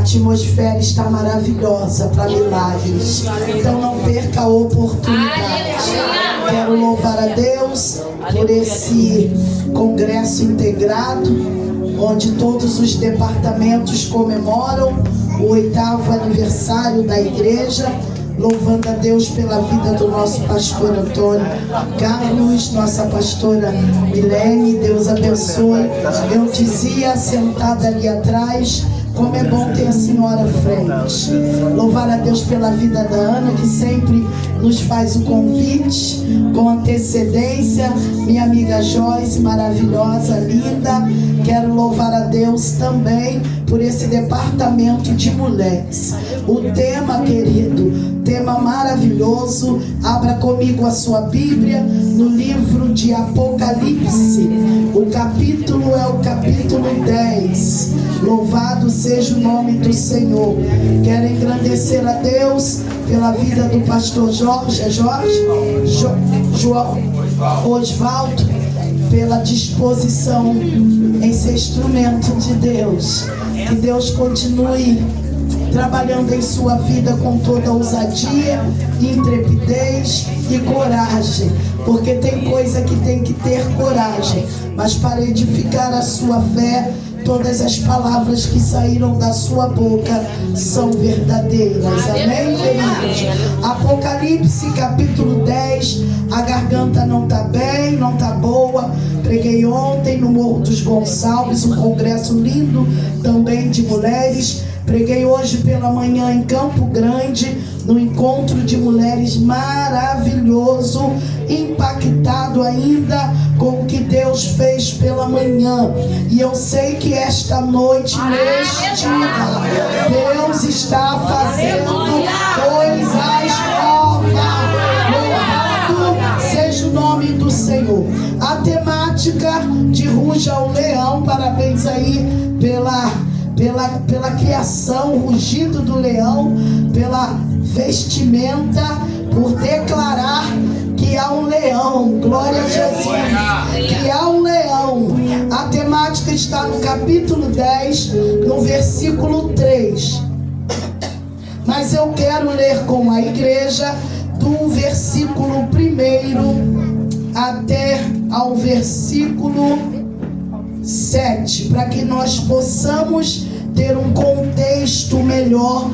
atmosfera está maravilhosa para milagres. Então não perca a oportunidade. Quero louvar a Deus por esse congresso integrado, onde todos os departamentos comemoram o 8º aniversário da igreja. Louvando a Deus pela vida do nosso pastor Antônio Carlos, nossa pastora Milene, Deus abençoe. Eu dizia, sentada ali atrás, como é bom ter a senhora à frente. Louvar a Deus pela vida da Ana, que sempre nos faz o convite com antecedência. Minha amiga Joyce, maravilhosa, linda. Quero louvar a Deus também por esse departamento de mulheres. O tema, querido, tema maravilhoso. Abra comigo a sua Bíblia no livro de Apocalipse. O capítulo é o capítulo 10. Louvado seja o nome do Senhor. Quero engrandecer a Deus pela vida do pastor Osvaldo, pela disposição em ser instrumento de Deus. Que Deus continue trabalhando em sua vida com toda ousadia, intrepidez e coragem, porque tem coisa que tem que ter coragem, mas para edificar a sua fé, todas as palavras que saíram da sua boca são verdadeiras. Amém, queridos? Apocalipse capítulo 10. A garganta não está bem, não está boa. Preguei ontem no Morro dos Gonçalves, um congresso lindo também de mulheres. Preguei hoje pela manhã em Campo Grande, no encontro de mulheres maravilhoso, impactado ainda com o que Deus fez pela manhã. E eu sei que esta noite, neste dia, Deus está fazendo coisas novas. Louvado seja o nome do Senhor. A temática de Ruja o Leão, parabéns aí pela criação, o rugido do leão, pela vestimenta, por declarar que há um leão. Glória a Jesus, que há um leão. A temática está no capítulo 10, no versículo 3. Mas eu quero ler com a igreja do versículo 1 até ao versículo 7, para que nós possamos ter um contexto melhor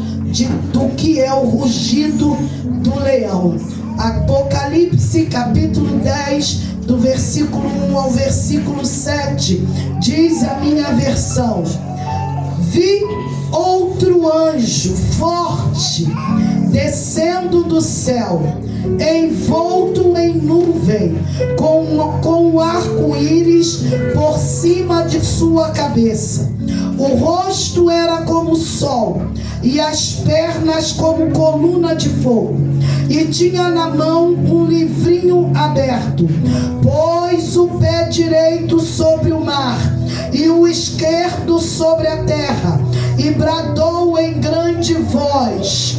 do que é o rugido do leão. Apocalipse capítulo 10, do versículo 1 ao versículo 7, diz a minha versão: vi outro anjo forte descendo do céu, envolto em nuvem, com um arco-íris por cima de sua cabeça. O rosto era como o sol, e as pernas como coluna de fogo. E tinha na mão um livrinho aberto. Pôs o pé direito sobre o mar, e o esquerdo sobre a terra, e bradou em grande voz,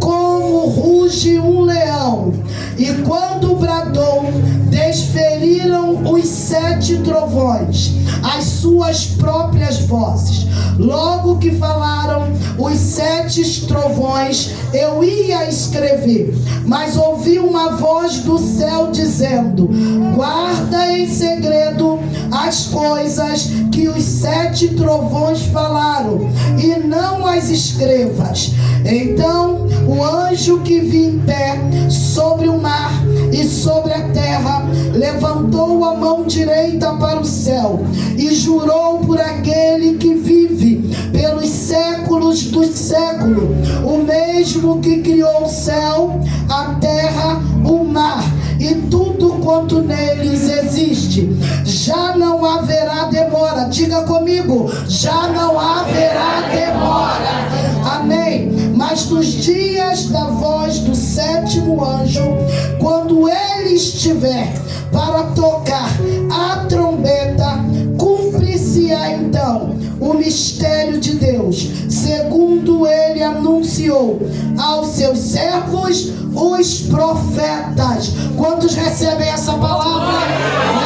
como ruge um leão. E quando bradou, desferiram os 7 trovões as suas próprias vozes. Logo que falaram os 7 trovões, eu ia escrever, mas ouvi uma voz do céu dizendo: guarda em segredo as coisas que os 7 trovões falaram, e não as escrevas. Então o anjo que vi em pé sobre o mar e sobre a terra levantou a mão direita para o céu e jurou por aquele que vive pelos séculos dos séculos, o mesmo que criou o céu, a terra, o mar e tudo quanto neles existe. Já não haverá demora. Diga comigo: já não haverá demora. Amém. Mas nos dias da voz do 7º anjo, quando ele estiver para tocar a trombeta, cumprir-se-á então o mistério de Deus, segundo ele anunciou aos seus servos, os profetas. Quantos recebem essa palavra?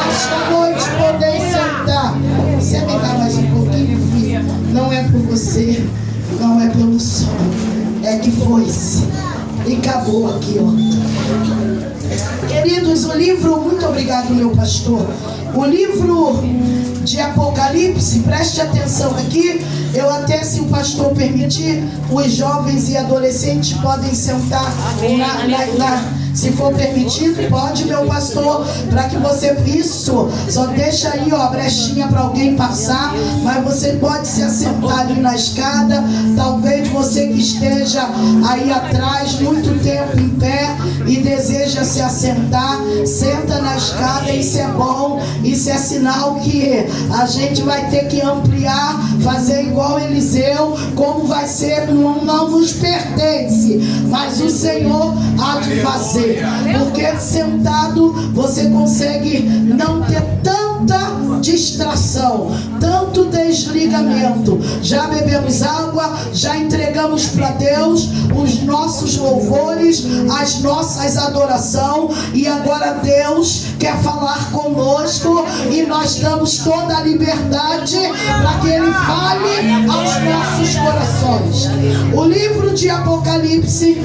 Nesta noite podem sentar. Você me dá mais um pouquinho, filho? Não é por você, não é é pelo som. É que foi-se. E acabou aqui, ó. Queridos, o livro, muito obrigado, meu pastor. O livro de Apocalipse, preste atenção aqui. Eu até, se o pastor permitir, os jovens e adolescentes podem sentar se for permitido, pode, meu pastor, para que você, isso, só deixa aí, ó, a brechinha para alguém passar, mas você pode se assentar ali na escada. Talvez você que esteja aí atrás muito tempo em pé e deseja se assentar, senta na escada. Isso é bom, isso é sinal que a gente vai ter que ampliar, fazer igual Eliseu. Como vai ser, não nos pertence, mas o Senhor há de fazer. Porque sentado você consegue não ter tanta distração, tanto desligamento. Já bebemos água, já entregamos para Deus os nossos louvores, as nossas adorações, e agora Deus quer falar conosco e nós damos toda a liberdade para que Ele fale aos nossos corações. O livro de Apocalipse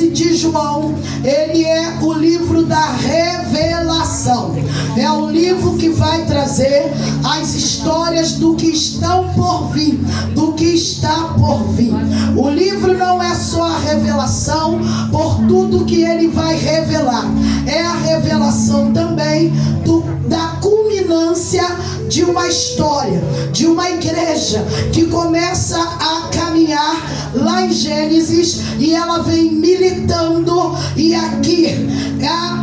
de João, ele é o livro da revelação. É o livro que vai trazer as histórias do que estão por vir, do que está por vir. O livro não é só a revelação por tudo que ele vai revelar, é a revelação também da culminância de uma história, de uma igreja que começa a caminhar lá em Gênesis, e ela vem militando, e aqui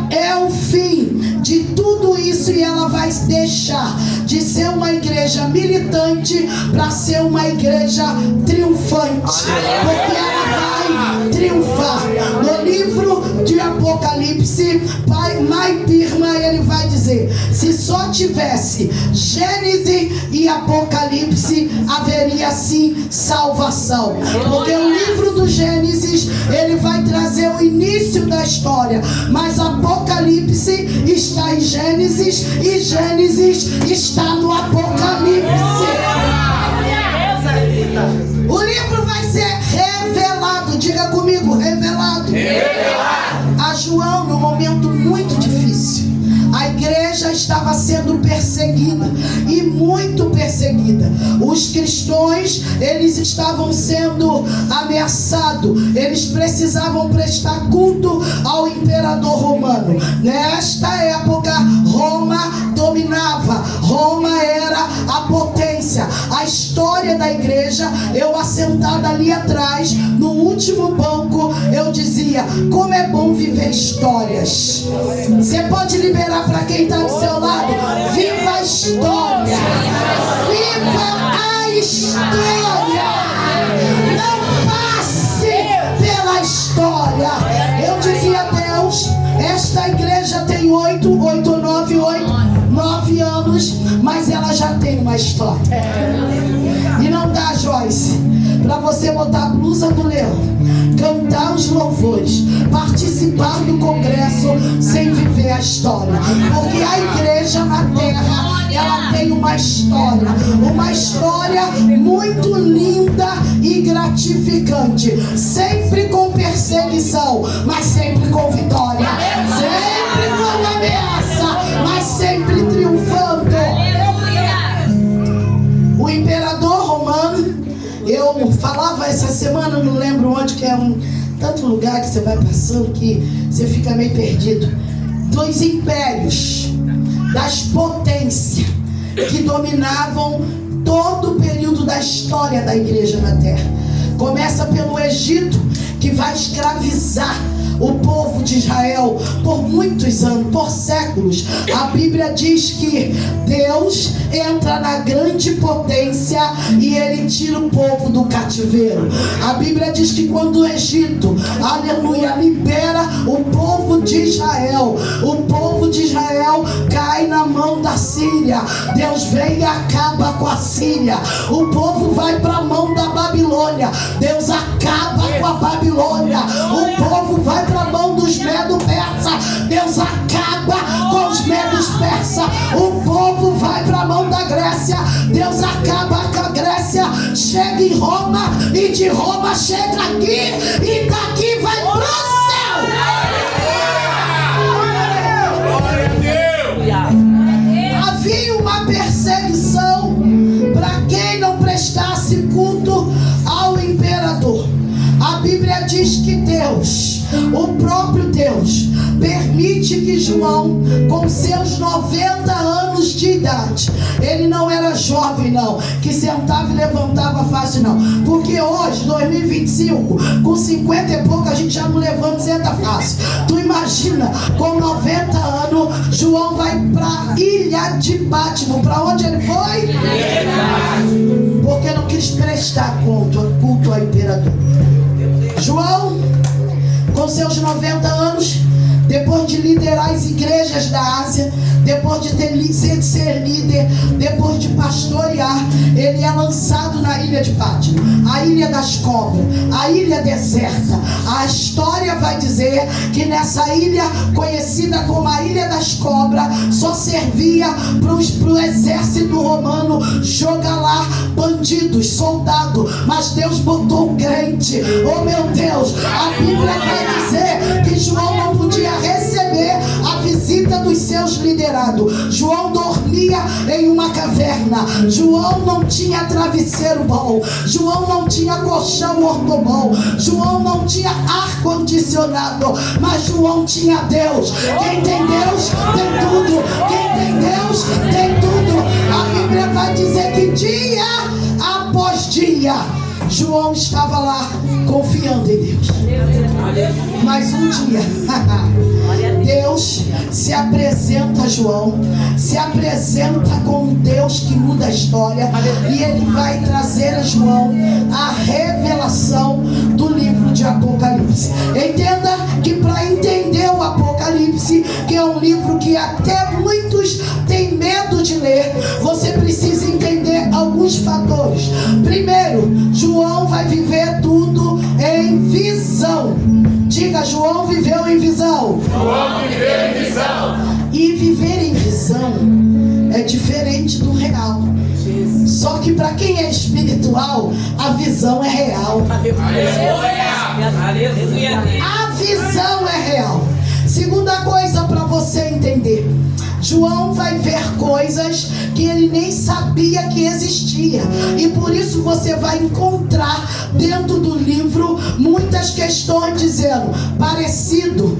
é o fim de tudo isso, e ela vai deixar de ser uma igreja militante para ser uma igreja triunfante, porque ela vai triunfar. No livro de Apocalipse, Mai Pirma, ele vai dizer: se só tivesse Gênesis e Apocalipse, haveria sim salvação. Porque o livro do Gênesis, ele vai trazer o início da história, mas Apocalipse está em Gênesis e Gênesis está no Apocalipse. O livro vai ser revelado, diga comigo, revelado. A João, num momento muito difícil, a igreja estava sendo perseguida, e muito perseguida. Os cristãos, eles estavam sendo ameaçados. Eles precisavam prestar culto ao imperador romano. Nesta época, Roma dominava. Roma era a potência. A história da igreja, eu assentada ali atrás, no último banco, eu dizia: como é bom viver histórias. Você pode liberar para quem está do seu lado: viva a história, viva a história, não passe pela história. Eu dizia a Deus: esta igreja tem 9 anos, mas ela já tem uma história. E não dá, Joyce, para você botar a blusa do leão, cantar os louvores, participar do congresso sem viver a história. Porque a igreja na terra, ela tem uma história muito linda e gratificante, sempre com perseguição, mas sempre com vitória, sempre com ameaça, mas sempre triunfando. O imperador romano, eu falava essa semana, não lembro onde, que é tanto lugar que você vai passando que você fica meio perdido. Dos impérios, das potências que dominavam todo o período da história da igreja na terra. Começa pelo Egito, que vai escravizar o povo de Israel por muitos anos, por séculos. A Bíblia diz que Deus entra na grande potência e Ele tira o povo do cativeiro. A Bíblia diz que quando o Egito, aleluia, libera o povo de Israel, o povo de Israel cai na mão da Síria. Deus vem e acaba com a Síria. O povo vai para a mão da Babilônia. Deus acaba com a Babilônia. O povo vai para a mão dos medo-persa. Deus acaba com os medos-persa. O povo vai para a mão da Grécia. Deus acaba com a Grécia. chega em Roma e de Roma chega aqui e daqui vai pro céu. Havia uma perseguição para quem não prestasse culto ao imperador. A Bíblia diz que Deus, o próprio Deus, permite que João, com seus 90 anos de idade, ele não era jovem não, que sentava e levantava fácil não, porque hoje, 2025, com 50 e pouco a gente já não levanta e senta fácil. Tu imagina, com 90 anos, João vai para Ilha de Patmos. Para onde ele foi? Porque não quis prestar culto ao imperador. João, com seus 90 anos, depois de liderar as igrejas da Ásia, depois de ser líder, depois de pastorear, ele é lançado na ilha de Patmos, a ilha das cobras, a ilha deserta. A história vai dizer que nessa ilha, conhecida como a ilha das cobras, só servia para o exército romano jogar lá bandidos, soldados, mas Deus botou um crente. Oh meu Deus, a Bíblia vai dizer que João não podia receber a visita dos seus liderados. João dormia em uma caverna. João não tinha travesseiro bom. João não tinha colchão ortobom. João não tinha ar-condicionado. Mas João tinha Deus. Quem tem Deus tem tudo. Quem tem Deus tem tudo. A Bíblia vai dizer que dia após dia João estava lá confiando em Deus. Mas um dia Deus se apresenta a João, se apresenta como Deus que muda a história, e ele vai trazer a João a revelação do livro de Apocalipse. Entenda que para entender o Apocalipse, que é um livro que até muitos têm medo de ler, você precisa entender alguns fatores. Primeiro, João vai viver tudo em visão. Diga, João viveu em visão. João viveu em visão. E viver em visão é diferente do real. Só que para quem é espiritual, a visão é real. Aleluia. A visão é real. Segunda coisa para você entender: João vai ver coisas que ele nem sabia que existia, e por isso você vai encontrar dentro do livro muitas questões dizendo parecido,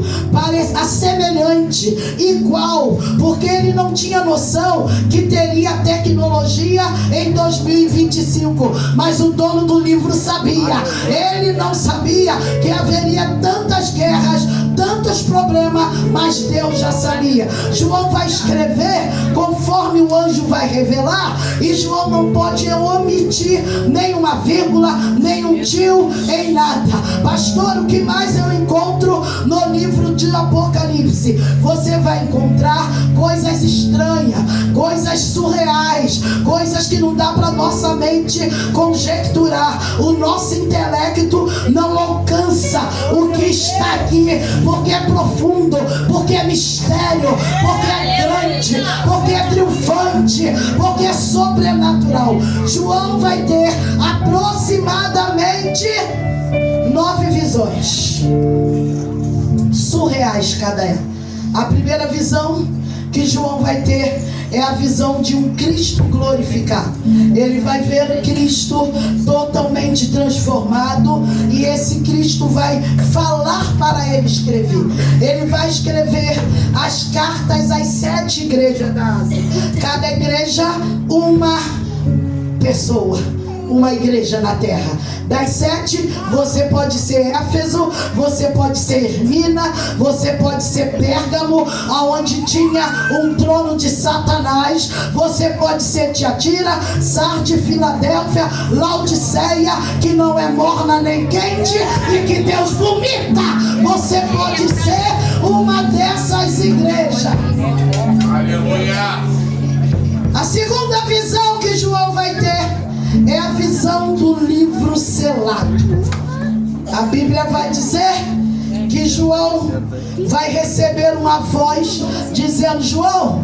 assemelhante, igual, porque ele não tinha noção que teria tecnologia em 2025, mas o dono do livro sabia. Ele não sabia que haveria tantas guerras, tantos problemas, mas Deus já sabia. João vai escrever conforme o anjo vai revelar, e João não pode omitir nenhuma vírgula, nenhum tio em nada. Pastor, o que mais eu encontro no livro de Apocalipse? Você vai encontrar coisas estranhas, coisas surreais, coisas que não dá para nossa mente conjecturar. O nosso intelecto não alcança o que está aqui, porque é profundo, porque é mistério, porque é grande, porque é triunfante, porque é sobrenatural. João vai ter aproximadamente 9 visões surreais cada uma. A primeira visão que João vai ter é a visão de um Cristo glorificado. Ele vai ver Cristo totalmente transformado, e esse Cristo vai falar para ele escrever. Ele vai escrever as cartas às 7 igrejas da Ásia. Cada igreja, uma pessoa, uma igreja na terra. Das 7, você pode ser Éfeso, você pode ser Esmirna, você pode ser Pérgamo, aonde tinha um trono de Satanás. Você pode ser Tiatira, Sardes, Filadélfia, Laodiceia, que não é morna nem quente e que Deus vomita. Você pode ser uma dessas igrejas. Aleluia. A segunda visão que João vai ter é a visão do livro selado. A Bíblia vai dizer que João vai receber uma voz dizendo: João,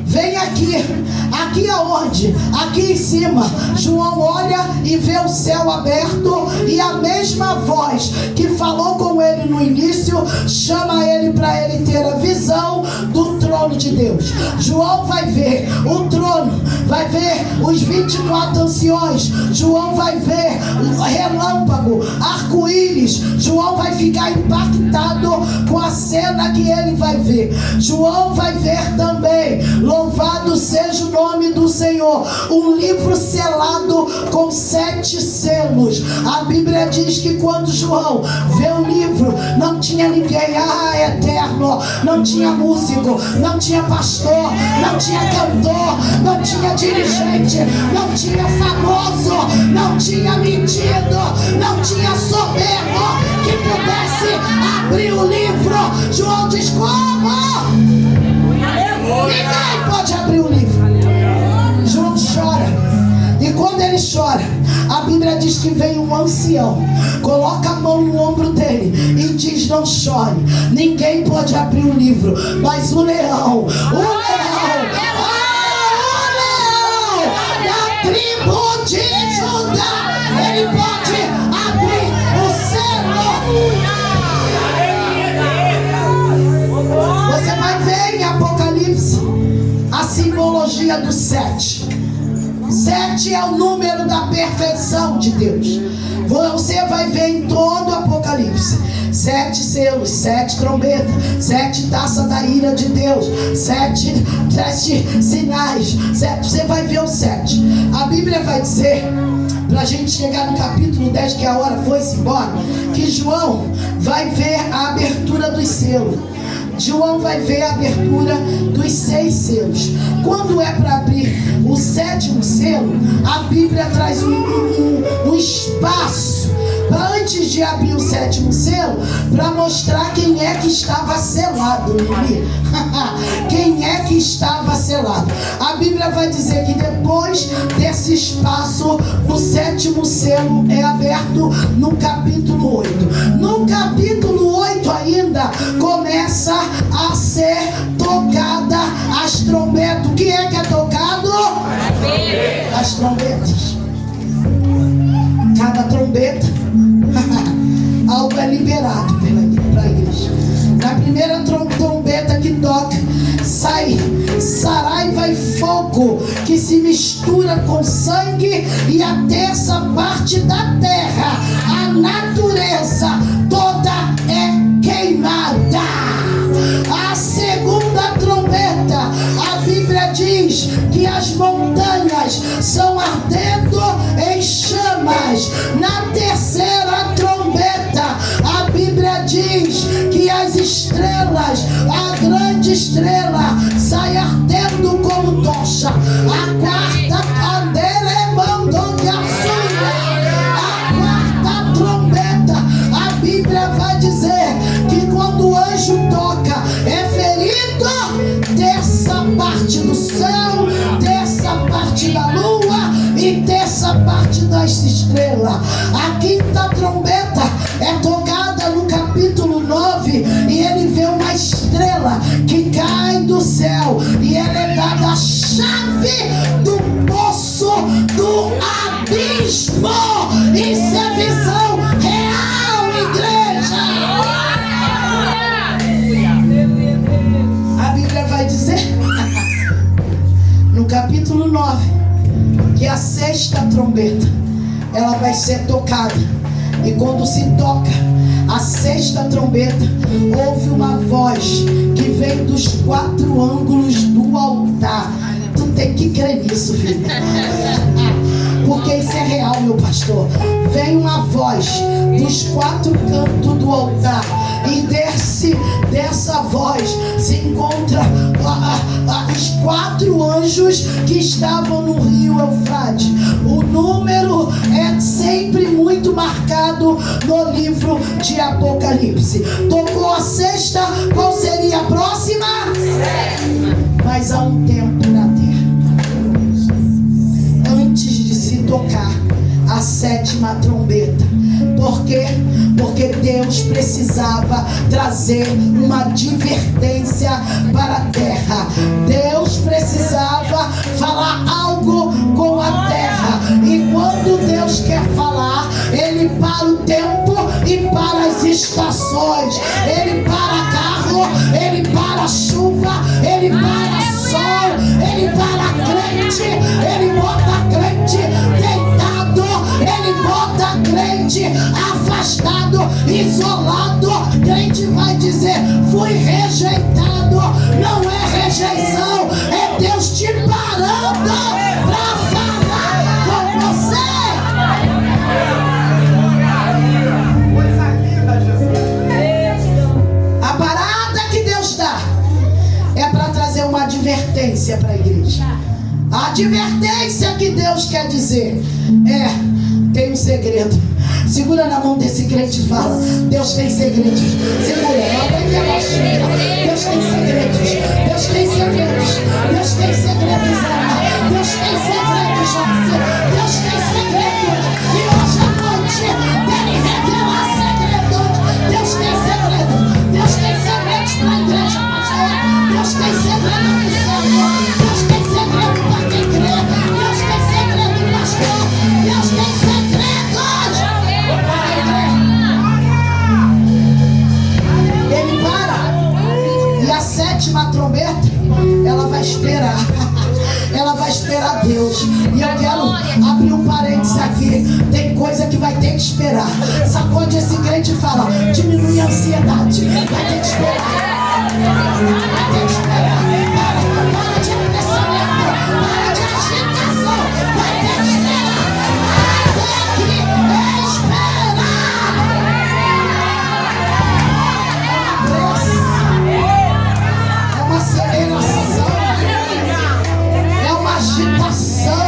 vem aqui. Aqui aonde? Aqui em cima. João olha e vê o céu aberto, e a mesma voz que falou com ele no início chama ele para ele ter a visão do trono de Deus. João vai ver o trono, vai ver os 24 anciões. João vai ver relâmpago, arco-íris. João vai ficar impactado com a cena que ele vai ver. João vai ver também, louvado seja o nome do Senhor, um livro selado com 7 selos. A Bíblia diz que quando João vê o livro, não tinha ninguém eterno, não tinha músico, não tinha pastor, não tinha cantor, não tinha dirigente, não tinha famoso, não tinha mentido, não tinha soberbo que pudesse abrir o livro. João diz: como? Ninguém pode abrir o livro. João chora, e quando ele chora, a Bíblia diz que vem um ancião, coloca a mão no ombro dele e diz: não chore, ninguém pode abrir o livro, mas o leão da tribo de Judá, ele pode abrir o selo. Você vai ver em Apocalipse a simbologia do 7. 7 é o número da perfeição de Deus. Você vai ver em todo o Apocalipse 7 selos, 7 trombetas, 7 taças da ira de Deus, 7 sinais. Você vai ver o 7. A Bíblia vai dizer, para a gente chegar no capítulo 10, que a hora foi-se embora, que João vai ver a abertura dos selos. João vai ver a abertura dos 6 selos. Quando é para abrir o 7º selo, a Bíblia traz um espaço antes de abrir o 7º selo, para mostrar quem é que estava selado, Lili. Quem é que estava selado? A Bíblia vai dizer que depois desse espaço, o 7º selo é aberto no capítulo 8. No capítulo 8 ainda começa a ser tocada as trombetas. O que é tocado? As trombetas. Cada trombeta algo é liberado para a igreja. Na primeira trombeta que toca, sai saraiva e fogo que se mistura com sangue, e a terça parte da terra, a natureza toda é queimada. A segunda trombeta, a Bíblia diz que as montanhas são ardendo em chamas. Na terceira trombeta, a Bíblia diz que as estrelas, a grande estrela, sai ardendo como tocha. A quarta trombeta, a Bíblia vai dizer que quando o anjo toca, é ferido terça parte do céu, terça parte da lua e terça parte das estrelas. A quinta trombeta é tocada no capítulo 9, e ele vê uma estrela que cai do céu, e ela é dada a chave do poço do abismo. Isso é visão real, igreja. A Bíblia vai dizer no capítulo 9 que a sexta trombeta, ela vai ser tocada, e quando se toca a sexta trombeta, houve uma voz que vem dos 4 ângulos do altar. Tu tem que crer nisso, filho. Porque isso é real, meu pastor. Vem uma voz dos 4 cantos do altar, e dessa voz se encontra os 4 anjos que estavam no rio Eufrates. O número é sempre muito marcado no livro de Apocalipse. Tocou a sexta, qual seria a próxima? Mas há um tempo na terra, antes de se tocar a 7ª trombeta. Por quê? Porque Deus precisava trazer uma advertência para a terra. Deus precisava falar algo com a terra. E quando Deus quer falar, Ele para o tempo e para as estações. Ele para carro, Ele para chuva, Ele para sol, Ele para crente, Ele bota crente deitado, Ele bota crente afastado, isolado. Crente vai dizer: fui rejeitado. Não é rejeição, é Deus te parando para falar com você. A parada que Deus dá é para trazer uma advertência para a igreja. A advertência que Deus quer dizer é: tem um segredo. Segura na mão desse crente e fala: Deus tem segredos. Segura, Deus tem segredos. Deus tem segredos. Deus tem segredos, Ana. Deus tem segredos, José. Deus tem segredos. E hoje à noite dele revelar segredos. Deus tem segredos. Deus tem segredos para a igreja, pastor. Deus tem segredos do Senhor. Deus tem segredo para quem crê. Deus tem segredo, pastor. Deus tem segredos. Ele para. E a 7ª trombeta, ela vai esperar. Ela vai esperar Deus. E eu quero abrir um parênteses aqui. Tem coisa que vai ter que esperar. Sacode esse crente e fala: diminui a ansiedade. Vai ter que esperar. Vai ter que esperar. Para de crescimento. Para de agitação. Vai ter que esperar. Vai ter que esperar. É uma aceleração. É uma agitação.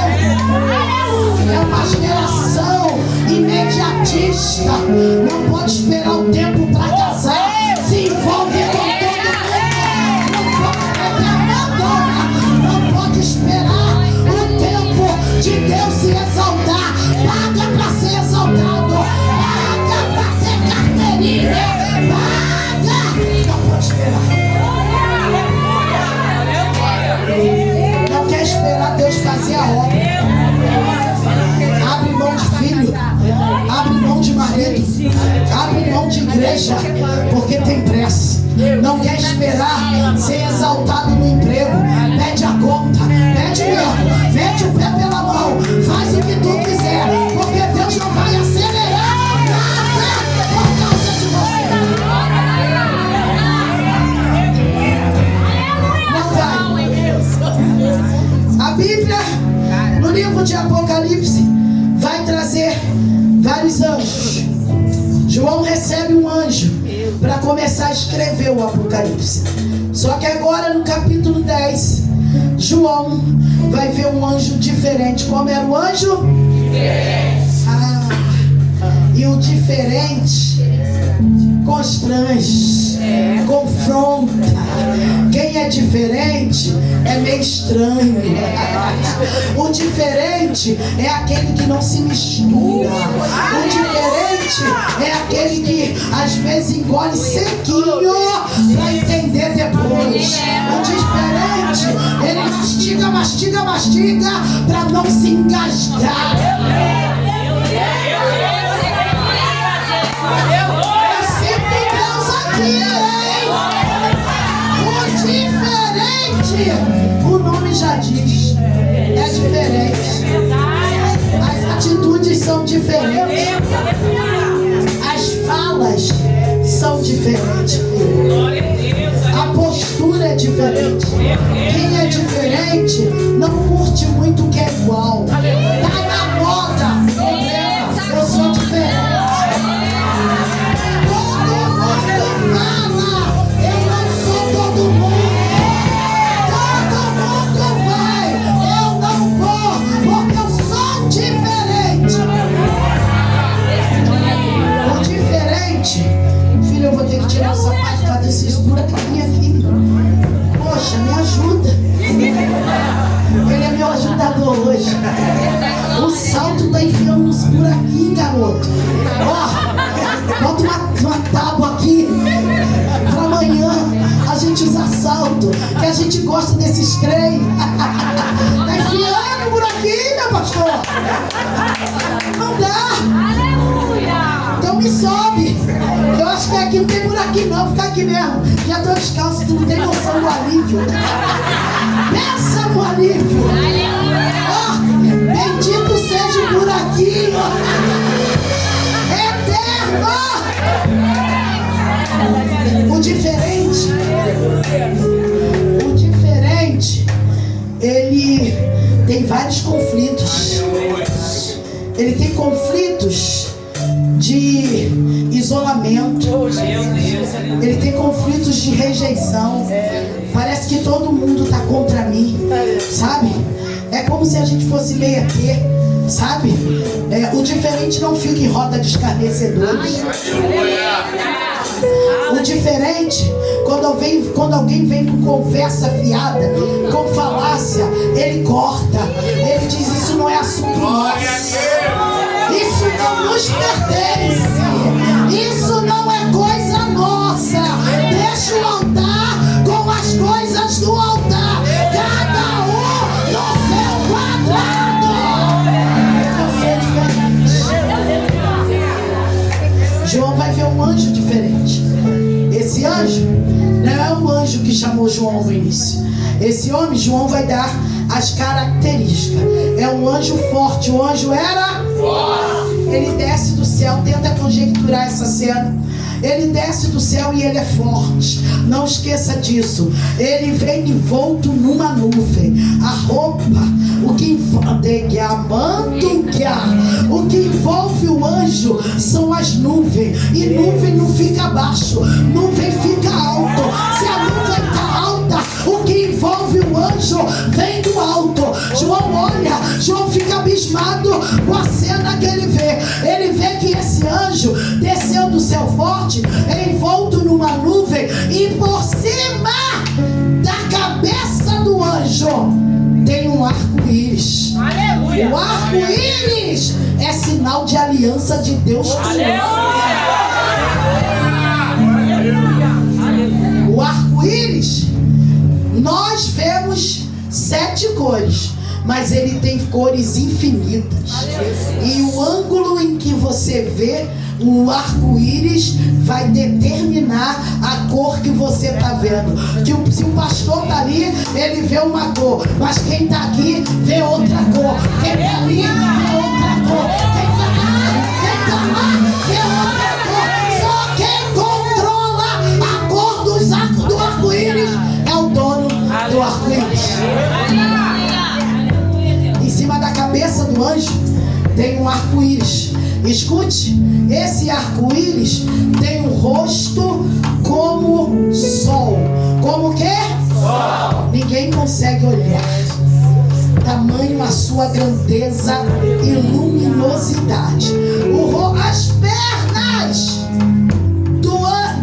É uma geração imediatista. Não pode esperar o tempo para casar. Se envolve com todo mundo. Não pode abandona. Não pode esperar o tempo de Deus se exaltar. Paga para ser exaltado. Paga para ter carteirinha. Paga. Não pode esperar. Não quer esperar Deus fazer a obra. Abre mão de filho, abre mão de marido, abre mão de igreja, porque tem pressa. Não quer esperar ser exaltado no emprego. Pede a conta, pede mesmo, mete o pé pela mão, faz o que tu quiser, porque Deus não vai acelerar nada por causa de você. Não vai. A Bíblia, no livro de Apocalipse, vai trazer vários anjos. João recebe um anjo para começar a escrever o Apocalipse. Só que agora no capítulo 10, João vai ver um anjo diferente. Como era o anjo? E o diferente constrange, confronta. Quem é diferente é meio estranho. O diferente é aquele que não se mistura. O diferente é aquele que às vezes engole sequinho para entender depois. O diferente, ele mastiga, mastiga, mastiga para não se engasgar. Eu sinto Deus aqui, hein? O diferente, o nome já diz, é diferente. As atitudes são diferentes. As falas são diferentes. A postura é diferente. Quem é diferente não curte muito o que é igual. Tá na moda. Eu sou diferente. Filho, eu vou ter que tirar essa parte dessa escura que tem aqui. Poxa, me ajuda. Ele é meu ajudador hoje. O salto está enfiando nos buraquinhos. pastor, que a gente gosta desses trem. Tá enfiando por aqui, meu pastor. Não dá. Então me sobe. Eu acho que aqui não tem buraquinho não, fica aqui mesmo. Já tô descalço, tu não tem noção do alívio. Pensa no alívio. Oh, bendito seja o buraquinho eterno. O diferente, ele tem vários conflitos. Ele tem conflitos de isolamento. Ele tem conflitos de rejeição. Parece que todo mundo está contra mim, sabe? É como se a gente fosse meio ET, sabe? O diferente não fica em roda de escarnecedores. O diferente, quando alguém vem com conversa fiada, com falácia, ele corta. Ele diz: isso não é assunto nosso. Isso não nos pertence. Isso não é coisa nossa. Deixa o altar com as coisas do altar. Cada um no seu quadrado. João vai ver um anjo diferente. Esse anjo não é o anjo que chamou João no início. Esse homem, João vai dar as características. É um anjo forte. O anjo era forte. Ele desce do céu. Tenta conjecturar essa cena. Ele desce do céu e ele é forte. Não esqueça disso. Ele vem envolto numa nuvem. A roupa, o que envolve o anjo são as nuvens. E nuvem não fica baixo, nuvem fica alto. Se a nuvem está alta, o que envolve o anjo vem do alto. João olha, João fica abismado com a cena que ele vê. Ele vê que esse anjo desceu do céu forte, envolto numa nuvem, e por cima da cabeça do anjo tem um arco-íris. O arco-íris é sinal de aliança de Deus com o arco-íris. Nós vemos 7 cores, mas ele tem cores infinitas. E o ângulo em que você vê o arco-íris vai determinar a cor que você está vendo. Se o pastor está ali, ele vê uma cor, mas quem está aqui vê outra cor. Quem está ali vê outra cor. Quem está lá vê outra cor. Só quem controla a cor do arco-íris é o dono do arco-íris. Em cima da cabeça do anjo tem um arco-íris. Escute, esse arco-íris tem um rosto como sol. Como que? Sol. Ninguém consegue olhar. Tamanho a sua grandeza e luminosidade. As pernas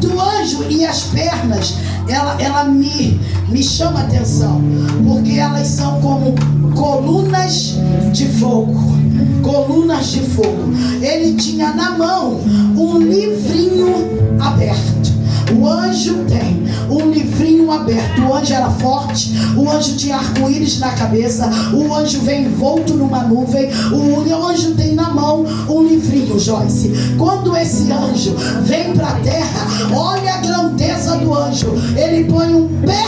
do anjo e as pernas, ela me chama a atenção, porque elas são como colunas de fogo. Colunas de fogo. Ele tinha na mão um livrinho aberto. O anjo tem um livrinho aberto. O anjo era forte. O anjo tinha arco-íris na cabeça. O anjo vem envolto numa nuvem. O anjo tem na mão um livrinho, Joyce. Quando esse anjo vem para a terra, olha a grandeza do anjo. Ele põe um pé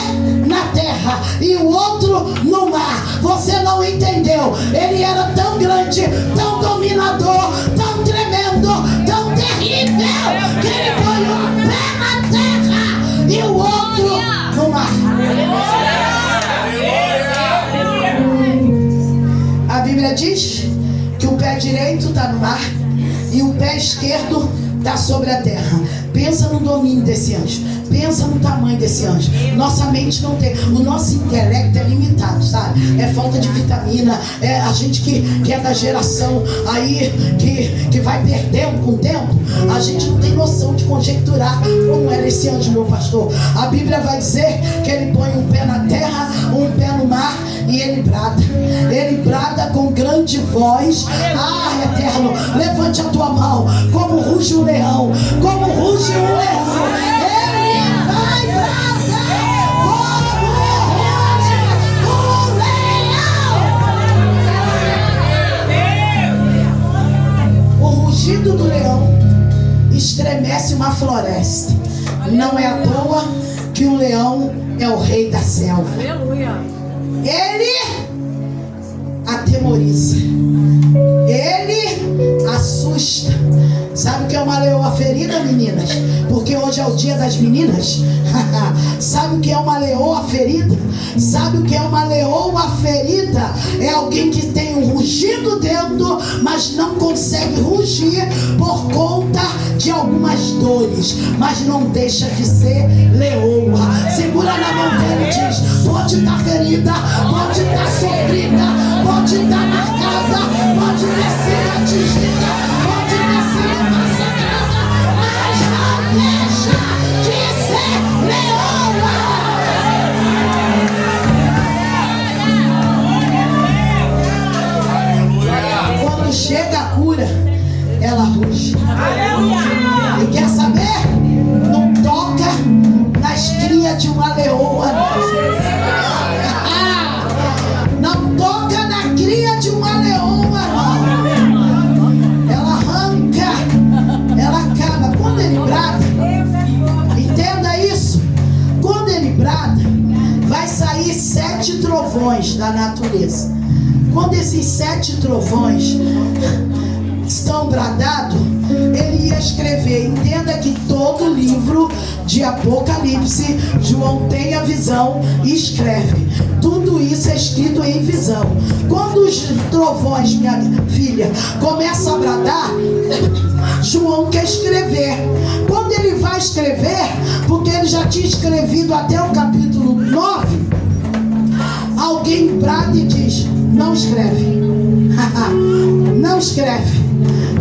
na terra e o outro no mar. Você não entendeu. Ele era tão grande, tão dominador, tão tremendo, tão terrível, que ele põe um pé na terra e o outro no mar. A Bíblia diz que o pé direito está no mar e o pé esquerdo está sobre a terra. Pensa no domínio desse anjo. Pensa no tamanho desse anjo. Nossa mente não tem. O nosso intelecto é limitado, sabe? É falta de vitamina. É a gente que é da geração aí que vai perdendo com o tempo. A gente não tem noção de conjecturar como era esse anjo, meu pastor. A Bíblia vai dizer que ele põe um pé na terra, um pé no mar, e ele brada. Ele brada com grande voz. Ah, eterno, levante a tua mão. Como ruge o leão. Como ruge o leão. Ele vai bradar como estremece uma floresta. Não é à toa que o leão é o rei da selva. Ele atemoriza, ele assusta. Sabe o que é uma leoa ferida, meninas? Porque hoje é o dia das meninas. Sabe o que é uma leoa ferida? Sabe o que é uma leoa ferida? É alguém que tem um rugido dentro, mas não consegue rugir por conta de algumas dores, mas não deixa de ser leoa. Segura na mão dele e diz: pode estar ferida, pode estar sofrida, pode estar marcada, pode ter sido atingida, pode ter sido massacrada, mas não deixa de ser leoa. Quando chega a cura, ela ruge. E quer saber? Não toca nas crias de uma leoa. Não toca na cria de uma leoa, não. Ela arranca, ela acaba. Quando ele brada, entenda isso. Quando ele brada, vai sair 7 trovões da natureza. Quando esses 7 trovões estão bradados, ele ia escrever. Entenda que todo livro de Apocalipse, João tem a visão e escreve. Tudo isso é escrito em visão. Quando os trovões, minha filha, começam a bradar, João quer escrever. Quando ele vai escrever, porque ele já tinha escrevido até o capítulo 9, alguém brada e diz: não escreve. Não escreve.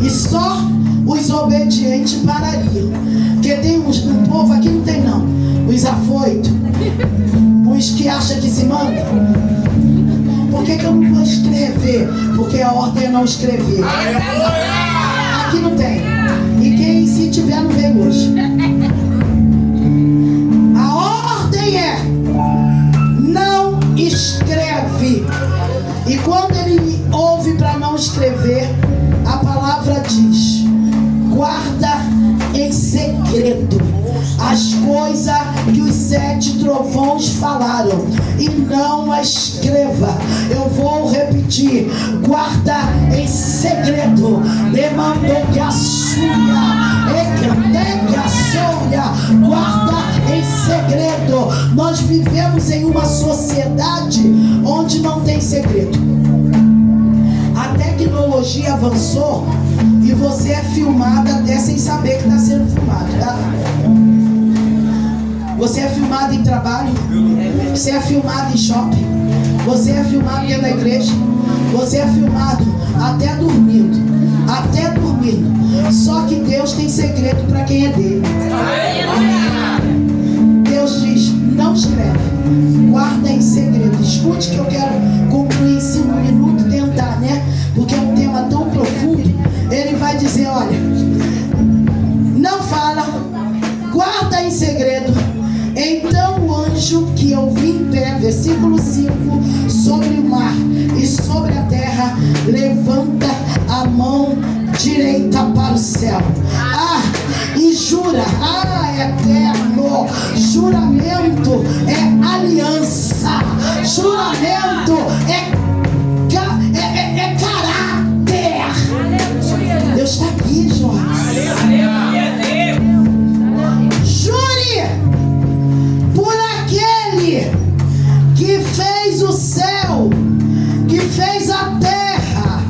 E só os obedientes parariam. Porque tem um povo aqui, não tem não. Os afoitos, os que acham que se mandam. Por que eu não vou escrever? Porque a ordem é não escrever. Aqui não tem. E quem se tiver não vem hoje. A ordem é: não escreve. E quando ele ouve para não escrever, a palavra diz: guarda em segredo as coisas que os 7 trovões falaram e não a escreva. Eu vou repetir: guarda em segredo. Demandou que a sua guarda em segredo. Nós vivemos em uma sociedade onde não tem segredo. A tecnologia avançou e você é filmado até sem saber que está sendo filmado, tá? Você é filmado em trabalho, você é filmado em shopping, você é filmado dentro da igreja, você é filmado até dormindo, Só que Deus tem segredo para quem é dele. Deus diz: não escreve, guarda em segredo. Escute que eu quero concluir em 5 minutos, tentar, né? Porque é um tema tão profundo. Ele vai dizer: olha, não fala, guarda em segredo. Então o anjo que eu vi em pé, versículo 5, sobre o mar e sobre a terra, levanta a mão direita para o céu. E jura, eterno, juramento é aliança, juramento é caráter. Deus está aqui, Jorge. Jure por aquele que fez o céu, que fez a terra,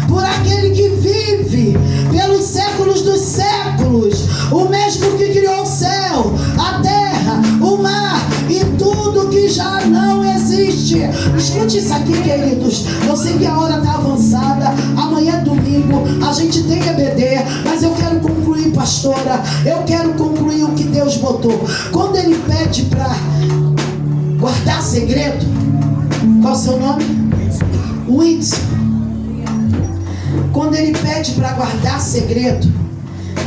por aquele que vive pelos séculos dos séculos, o mesmo que criou o céu, a terra, o mar e tudo que já não existe. Escute isso aqui, queridos. Eu sei que a hora está avançada, amanhã é domingo, a gente tem EBD, mas eu quero concluir, pastora. Eu quero concluir o que Deus botou. Quando ele pede para guardar segredo, qual é o seu nome? Whitson. Quando ele pede para guardar segredo,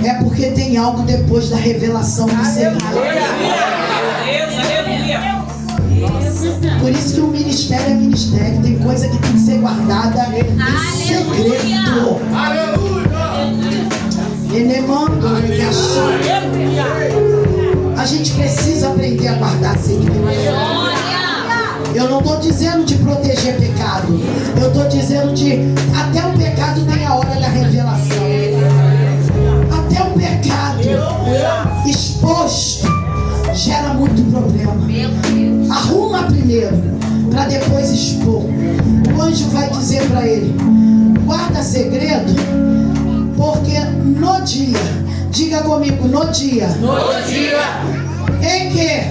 é porque tem algo depois da revelação do segredo. Por isso que o ministério é ministério. Tem coisa que tem que ser guardada em segredo. Enemando, a gente precisa aprender a guardar segredo. Eu não estou dizendo de proteger pecado. Eu estou dizendo de até o pecado tem a hora da revelação. Até o pecado exposto gera muito problema. Arruma primeiro para depois expor. O anjo vai dizer para ele: guarda segredo, porque no dia, diga comigo, no dia em que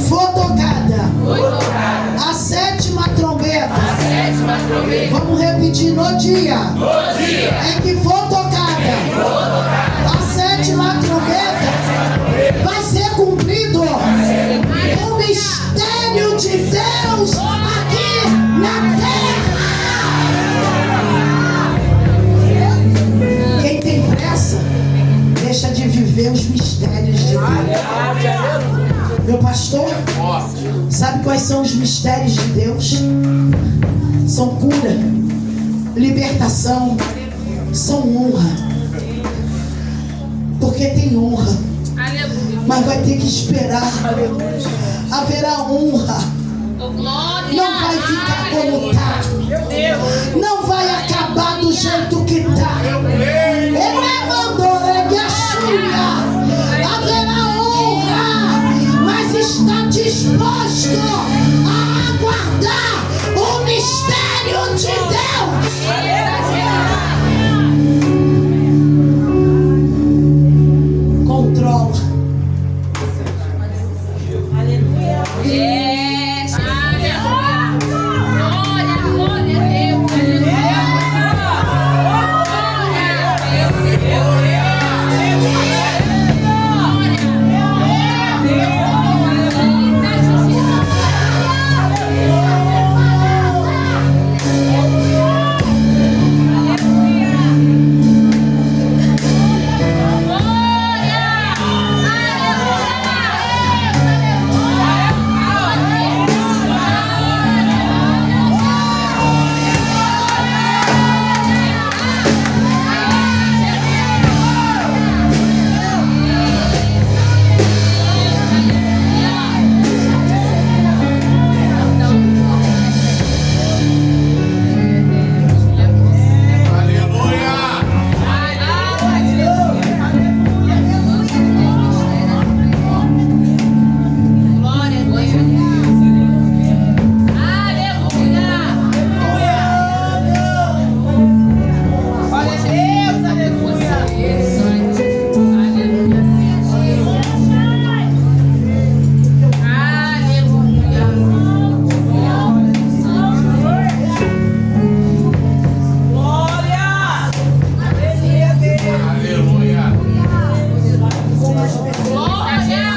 for tocada a sétima trombeta. Vamos repetir: no dia em que for tocada a sétima trombeta, vai ser cumprido o mistério de Deus aqui na terra. Quem tem pressa deixa de viver os mistérios de Deus. Meu pastor, sabe quais são os mistérios de Deus? São cura, libertação, são honra. Porque tem honra, mas vai ter que esperar. Haverá honra. Não vai ficar como está. Não vai acabar do jeito que está. Haverá honra, mas está disposto a aguardar o mistério de Deus. Controla. Aleluia. Yes. Aleluia. Glória a Deus.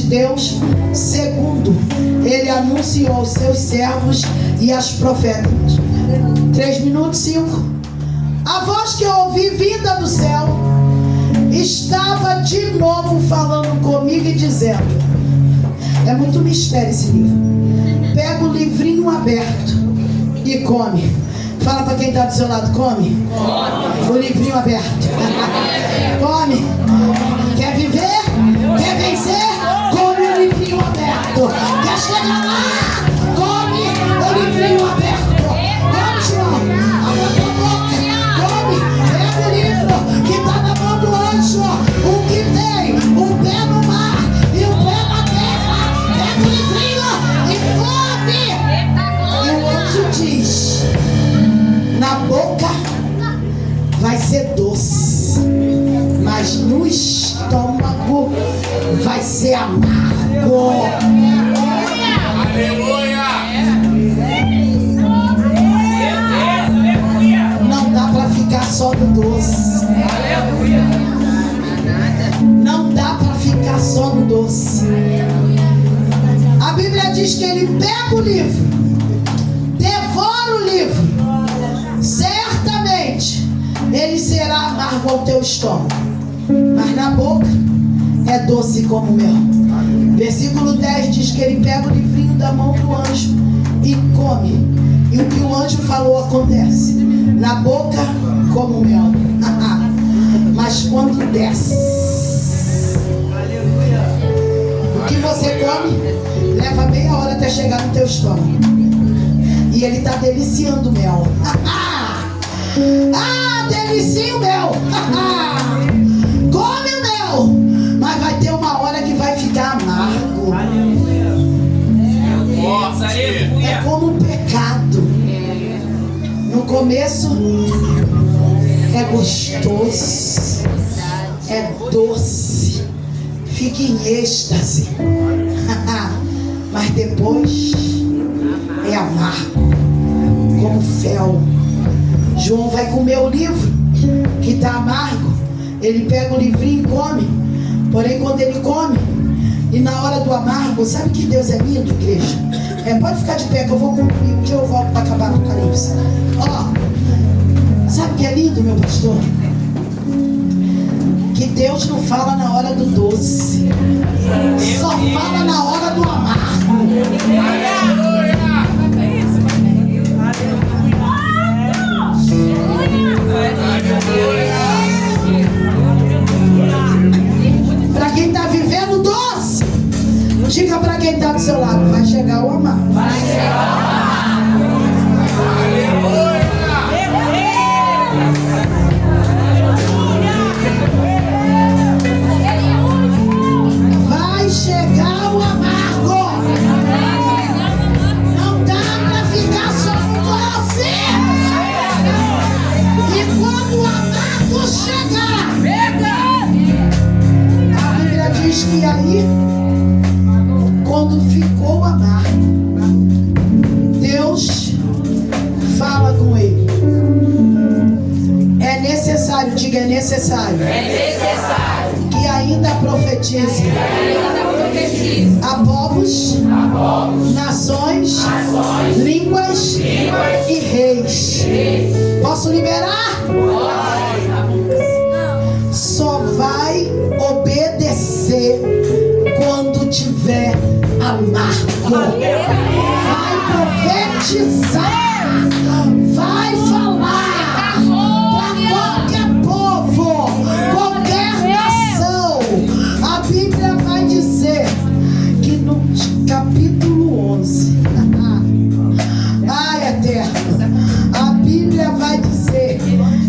Deus, segundo ele anunciou aos seus servos e às profetas. 3 minutos 5. A voz que eu ouvi vinda do céu estava de novo falando comigo e dizendo: é muito mistério esse livro. Pega o livrinho aberto e come. Fala para quem está do seu lado: come. O livrinho aberto. Come. Quer viver? Quer vencer? Come o livrinho aberto. Quer chegar lá? Come o livrinho aberto. Come, João. Abre a tua boca. Come. Pega o livro que está na mão do anjo. O que tem o pé no mar e o pé na terra. Pega o livrinho e come. E o anjo diz: na boca vai ser doce, mas no estômago vai ser amargo. Aleluia! pega o livro, devora o livro, certamente ele será amargo ao teu estômago, mas na boca é doce como mel. Versículo 10 diz que ele pega o livrinho da mão do anjo e come, e o que o anjo falou acontece, na boca como mel. Mas quando desce, o que você come leva meia hora até chegar no teu estômago, e ele está deliciando o mel. Delicia o mel. Come o mel, mas vai ter uma hora que vai ficar amargo. É como um pecado. No começo é gostoso, é doce, fica em êxtase, mas depois é amargo, como fel. João vai comer o livro que está amargo, ele pega o livrinho e come, porém quando ele come, e na hora do amargo, sabe que Deus é lindo, igreja? Pode ficar de pé que eu vou concluir, um dia eu volto para acabar no Apocalipse. Sabe o que é lindo, meu pastor? Que Deus não fala na hora do doce, só fala na hora do amargo. Para quem está vivendo doce, diga para quem está do seu lado, vai chegar o amargo. Vai chegar o amargo. Vai chegar o amargo. Não dá para ficar só com doce. E quando o amargo chegar, a Bíblia diz que aí, quando ficou amargo, Deus fala com ele. É necessário, diga, é necessário. Que ainda profetize a povos, nações, línguas e reis. Posso liberar? Só vai obedecer quando tiver amargo. Vai profetizar, vai falar para qualquer povo, qualquer nação. A Bíblia vai dizer que no capítulo 11, ai eterno, a Bíblia vai dizer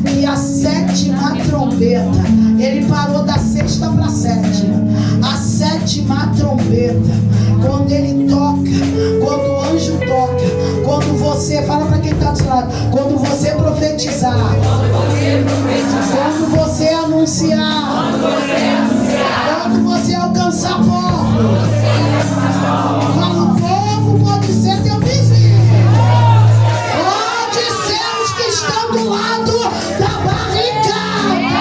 que a sétima trombeta, ele parou da sexta para a sétima. A sétima trombeta, quando ele toca, quando o anjo toca, quando você, fala para quem está do seu lado, quando você profetizar, quando você anunciar, quando você alcançar povo, fala, o povo pode ser teu vizinho, pode ser os que estão do lado da barricada,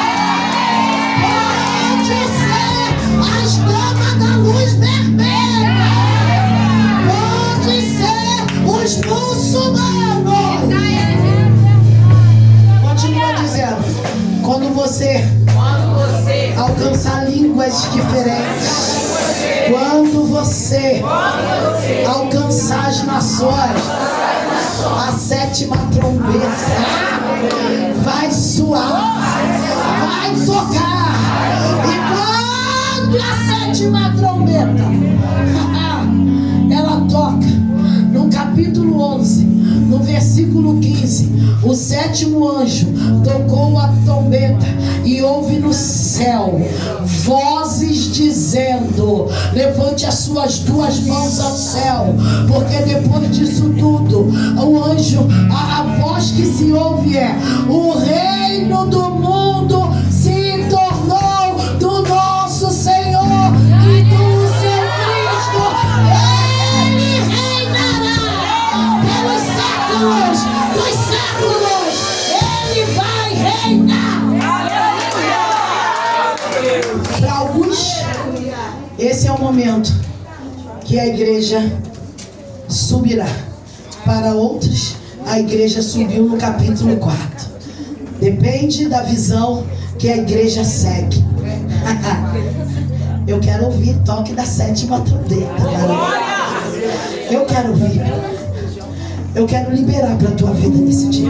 pode ser as damas da luz vermelha, pode ser os muçulmanos. Continua dizendo, quando você alcançar línguas diferentes, quando você alcançar as nações, a sétima trombeta vai soar, vai tocar. E quando a sétima trombeta ela toca, no capítulo 11, no versículo 15, o sétimo anjo tocou a trombeta e houve no céu vozes dizendo: levante as suas duas mãos ao céu, porque depois disso tudo, o anjo, a voz que se ouve é: o reino do mundo se tornou do nosso Senhor e do seu Cristo. Ele reinará pelos séculos dos séculos. Ele vai reinar. Para alguns, esse é o momento que a igreja subirá. Para outros, a igreja subiu no capítulo 4. Depende da visão que a igreja segue. Eu quero ouvir toque da 7ª trombeta, garoto. Eu quero ouvir. Eu quero liberar para a tua vida nesse dia.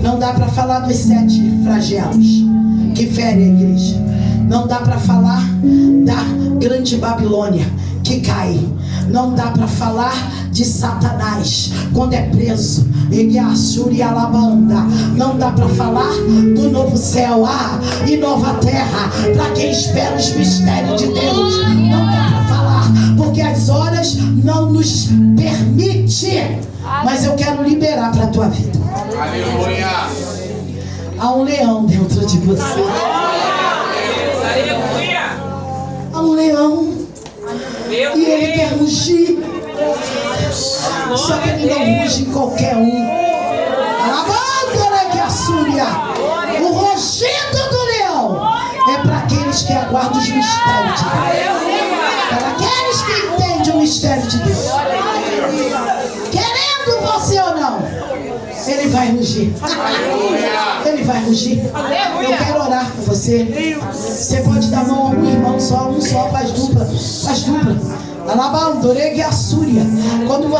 Não dá para falar dos 7 flagelos que ferem a igreja. Não dá para falar da grande Babilônia que cai. Não dá para falar de Satanás quando é preso. Não dá para falar do novo céu e nova terra para quem espera os mistérios de Deus. Não dá para falar porque as horas não nos permitem. Mas eu quero liberar para a tua vida. Aleluia. Há um leão dentro de você. Há um leão. E ele quer rugir. Só que ele não ruge em qualquer um. O rugido do leão é para aqueles que aguardam os mistérios de Deus. Para aqueles que entendem o mistério de Deus. Querendo você ou não, ele vai rugir. Ele vai rugir. Eu quero orar por você. Você pode dar mão a um irmão só, um só, faz dupla. Faz dupla. Quando você